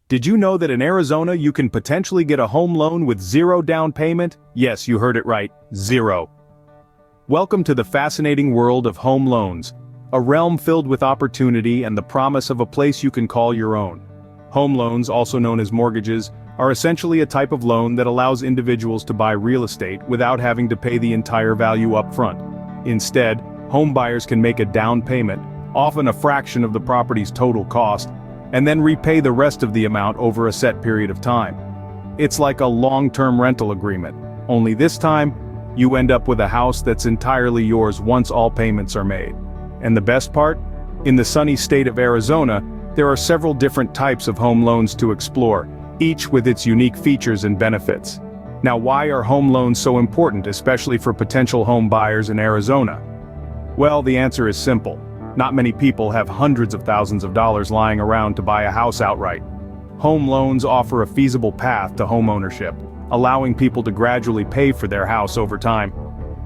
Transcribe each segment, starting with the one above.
Did you know that in Arizona you can potentially get a home loan with zero down payment? Yes, you heard it right, zero. Welcome to the fascinating world of home loans, a realm filled with opportunity and the promise of a place you can call your own. Home loans, also known as mortgages, are essentially a type of loan that allows individuals to buy real estate without having to pay the entire value up front. Instead, home buyers can make a down payment, often a fraction of the property's total cost, and then repay the rest of the amount over a set period of time. It's like a long-term rental agreement, only this time, you end up with a house that's entirely yours once all payments are made. And the best part? In the sunny state of Arizona, there are several different types of home loans to explore, each with its unique features and benefits. Now, why are home loans so important, especially for potential home buyers in Arizona? Well, the answer is simple. Not many people have hundreds of thousands of dollars lying around to buy a house outright. Home loans offer a feasible path to home ownership, allowing people to gradually pay for their house over time.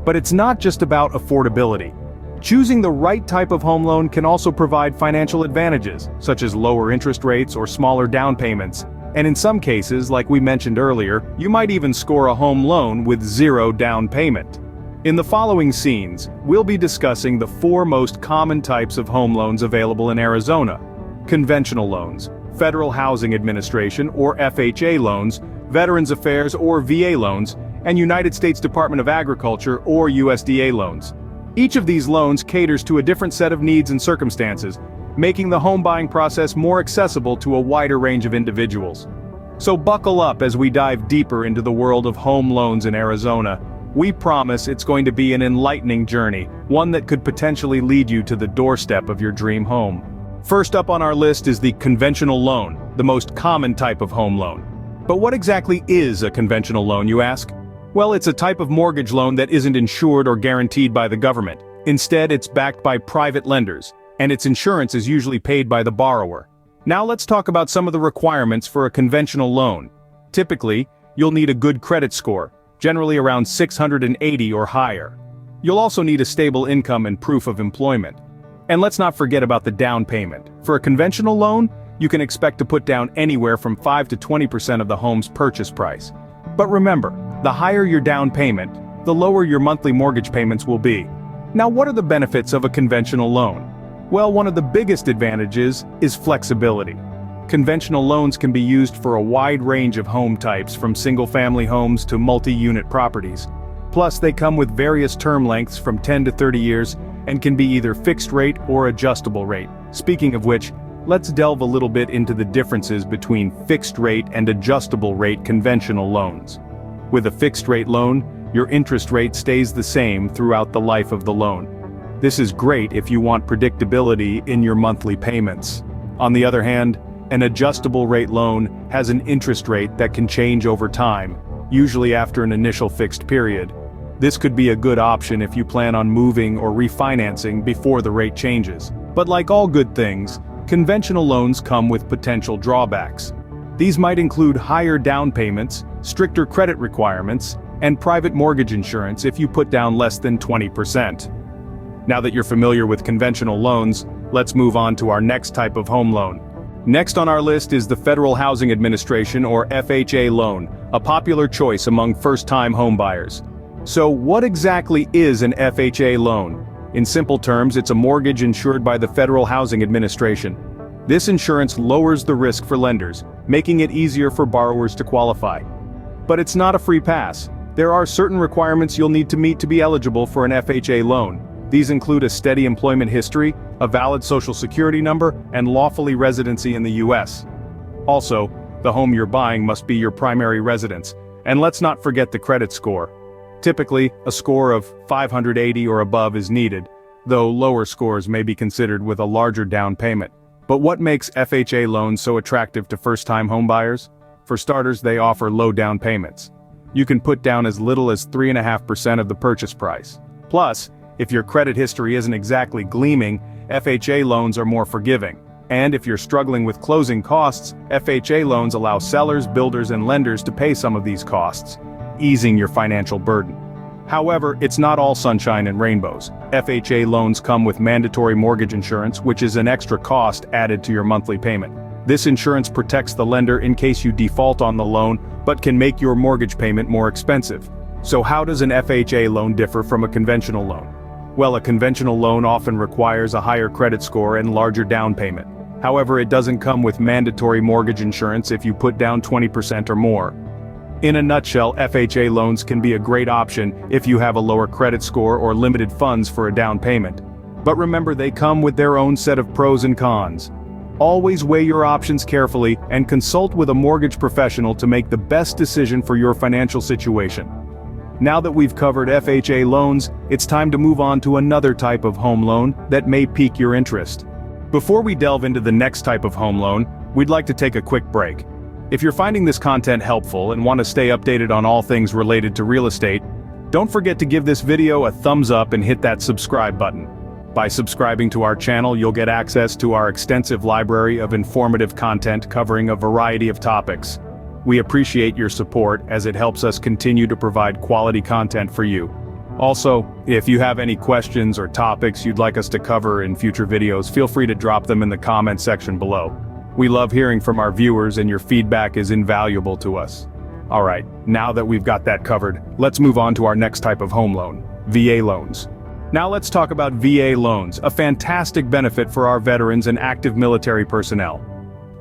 But it's not just about affordability. Choosing the right type of home loan can also provide financial advantages, such as lower interest rates or smaller down payments. And in some cases, like we mentioned earlier, you might even score a home loan with zero down payment. In the following scenes, we'll be discussing the 4 most common types of home loans available in Arizona: conventional loans, Federal Housing Administration or FHA loans, Veterans Affairs or VA loans, and United States Department of Agriculture or USDA loans. Each of these loans caters to a different set of needs and circumstances, making the home buying process more accessible to a wider range of individuals. So buckle up as we dive deeper into the world of home loans in Arizona. We promise it's going to be an enlightening journey, one that could potentially lead you to the doorstep of your dream home. First up on our list is the conventional loan, the most common type of home loan. But what exactly is a conventional loan, you ask? Well, it's a type of mortgage loan that isn't insured or guaranteed by the government. Instead, it's backed by private lenders, and its insurance is usually paid by the borrower. Now let's talk about some of the requirements for a conventional loan. Typically, you'll need a good credit score, generally around 680 or higher. You'll also need a stable income and proof of employment. And let's not forget about the down payment. For a conventional loan, you can expect to put down anywhere from 5 to 20% of the home's purchase price. But remember, the higher your down payment, the lower your monthly mortgage payments will be. Now, what are the benefits of a conventional loan? Well, one of the biggest advantages is flexibility. Conventional loans can be used for a wide range of home types, from single-family homes to multi-unit properties. Plus, they come with various term lengths from 10 to 30 years and can be either fixed rate or adjustable rate. Speaking of which, let's delve a little bit into the differences between fixed rate and adjustable rate conventional loans. With a fixed rate loan, your interest rate stays the same throughout the life of the loan. This is great if you want predictability in your monthly payments. On the other hand, an adjustable rate loan has an interest rate that can change over time, usually after an initial fixed period. This could be a good option if you plan on moving or refinancing before the rate changes. But like all good things, conventional loans come with potential drawbacks. These might include higher down payments, stricter credit requirements, and private mortgage insurance if you put down less than 20%. Now that you're familiar with conventional loans, let's move on to our next type of home loan. Next on our list is the Federal Housing Administration or FHA loan, a popular choice among first-time homebuyers. So what exactly is an FHA loan? In simple terms, it's a mortgage insured by the Federal Housing Administration. This insurance lowers the risk for lenders, making it easier for borrowers to qualify. But it's not a free pass. There are certain requirements you'll need to meet to be eligible for an FHA loan. These include a steady employment history, a valid social security number, and lawfully residency in the U.S. Also, the home you're buying must be your primary residence. And let's not forget the credit score. Typically, a score of 580 or above is needed, though lower scores may be considered with a larger down payment. But what makes FHA loans so attractive to first-time homebuyers? For starters, they offer low down payments. You can put down as little as 3.5% of the purchase price. Plus, if your credit history isn't exactly gleaming, FHA loans are more forgiving. And if you're struggling with closing costs, FHA loans allow sellers, builders, and lenders to pay some of these costs, easing your financial burden. However, it's not all sunshine and rainbows. FHA loans come with mandatory mortgage insurance, which is an extra cost added to your monthly payment. This insurance protects the lender in case you default on the loan, but can make your mortgage payment more expensive. So how does an FHA loan differ from a conventional loan? Well, a conventional loan often requires a higher credit score and larger down payment. However, it doesn't come with mandatory mortgage insurance if you put down 20% or more. In a nutshell, FHA loans can be a great option if you have a lower credit score or limited funds for a down payment. But remember, they come with their own set of pros and cons. Always weigh your options carefully and consult with a mortgage professional to make the best decision for your financial situation. Now that we've covered FHA loans, it's time to move on to another type of home loan that may pique your interest. Before we delve into the next type of home loan, we'd like to take a quick break. If you're finding this content helpful and want to stay updated on all things related to real estate, don't forget to give this video a thumbs up and hit that subscribe button. By subscribing to our channel, you'll get access to our extensive library of informative content covering a variety of topics. We appreciate your support as it helps us continue to provide quality content for you. Also, if you have any questions or topics you'd like us to cover in future videos, feel free to drop them in the comment section below. We love hearing from our viewers and your feedback is invaluable to us. Alright, now that we've got that covered, let's move on to our next type of home loan, VA loans. Now let's talk about VA loans, a fantastic benefit for our veterans and active military personnel.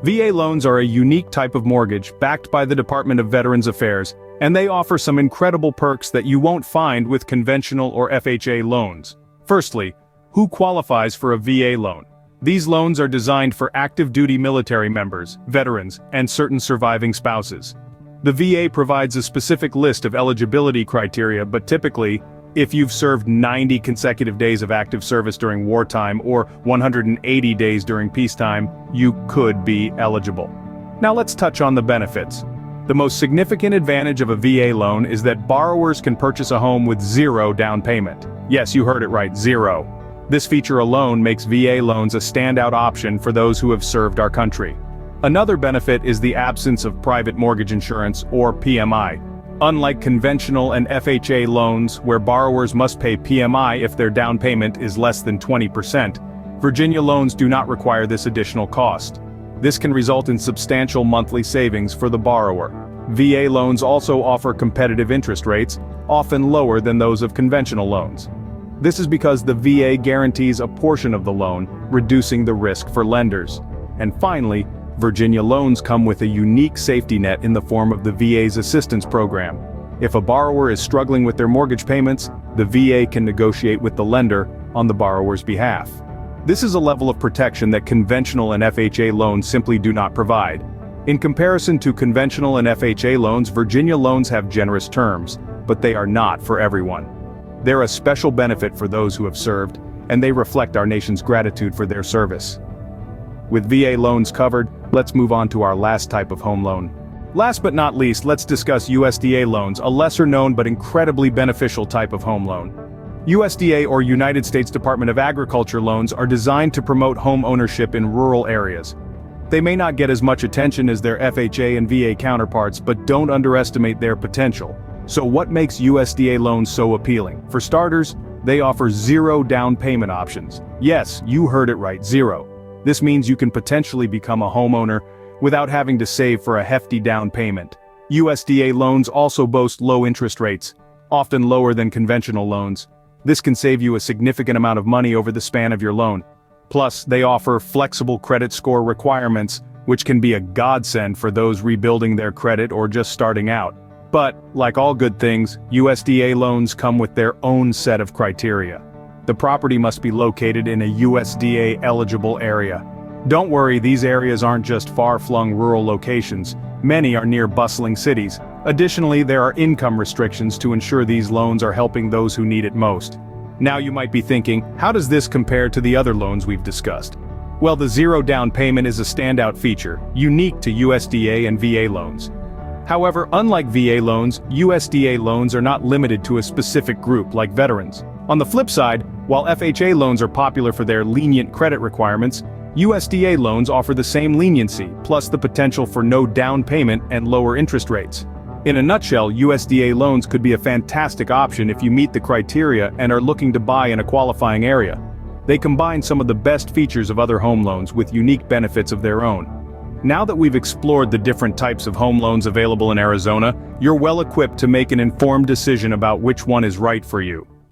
VA loans are a unique type of mortgage backed by the Department of Veterans Affairs, and they offer some incredible perks that you won't find with conventional or FHA loans. Firstly, who qualifies for a VA loan? These loans are designed for active duty military members, veterans, and certain surviving spouses. The VA provides a specific list of eligibility criteria, but typically, if you've served 90 consecutive days of active service during wartime or 180 days during peacetime, you could be eligible. Now let's touch on the benefits. The most significant advantage of a VA loan is that borrowers can purchase a home with zero down payment. Yes, you heard it right, zero. This feature alone makes VA loans a standout option for those who have served our country. Another benefit is the absence of private mortgage insurance, or PMI. Unlike conventional and FHA loans, where borrowers must pay PMI if their down payment is less than 20%, Virginia loans do not require this additional cost. This can result in substantial monthly savings for the borrower. VA loans also offer competitive interest rates, often lower than those of conventional loans. This is because the VA guarantees a portion of the loan, reducing the risk for lenders. And finally, Virginia loans come with a unique safety net in the form of the VA's assistance program. If a borrower is struggling with their mortgage payments, the VA can negotiate with the lender on the borrower's behalf. This is a level of protection that conventional and FHA loans simply do not provide. In comparison to conventional and FHA loans, Virginia loans have generous terms, but they are not for everyone. They're a special benefit for those who have served, and they reflect our nation's gratitude for their service. With VA loans covered, let's move on to our last type of home loan. Last but not least, let's discuss USDA loans, a lesser known but incredibly beneficial type of home loan. USDA, or United States Department of Agriculture loans, are designed to promote home ownership in rural areas. They may not get as much attention as their FHA and VA counterparts, but don't underestimate their potential. So what makes USDA loans so appealing? For starters, they offer zero down payment options. Yes, you heard it right, zero. This means you can potentially become a homeowner without having to save for a hefty down payment. USDA loans also boast low interest rates, often lower than conventional loans. This can save you a significant amount of money over the span of your loan. Plus, they offer flexible credit score requirements, which can be a godsend for those rebuilding their credit or just starting out. But, like all good things, USDA loans come with their own set of criteria. The property must be located in a USDA-eligible area. Don't worry, these areas aren't just far-flung rural locations. Many are near bustling cities. Additionally, there are income restrictions to ensure these loans are helping those who need it most. Now you might be thinking, how does this compare to the other loans we've discussed? Well, the zero down payment is a standout feature, unique to USDA and VA loans. However, unlike VA loans, USDA loans are not limited to a specific group like veterans. On the flip side, while FHA loans are popular for their lenient credit requirements, USDA loans offer the same leniency, plus the potential for no down payment and lower interest rates. In a nutshell, USDA loans could be a fantastic option if you meet the criteria and are looking to buy in a qualifying area. They combine some of the best features of other home loans with unique benefits of their own. Now that we've explored the different types of home loans available in Arizona, you're well equipped to make an informed decision about which one is right for you.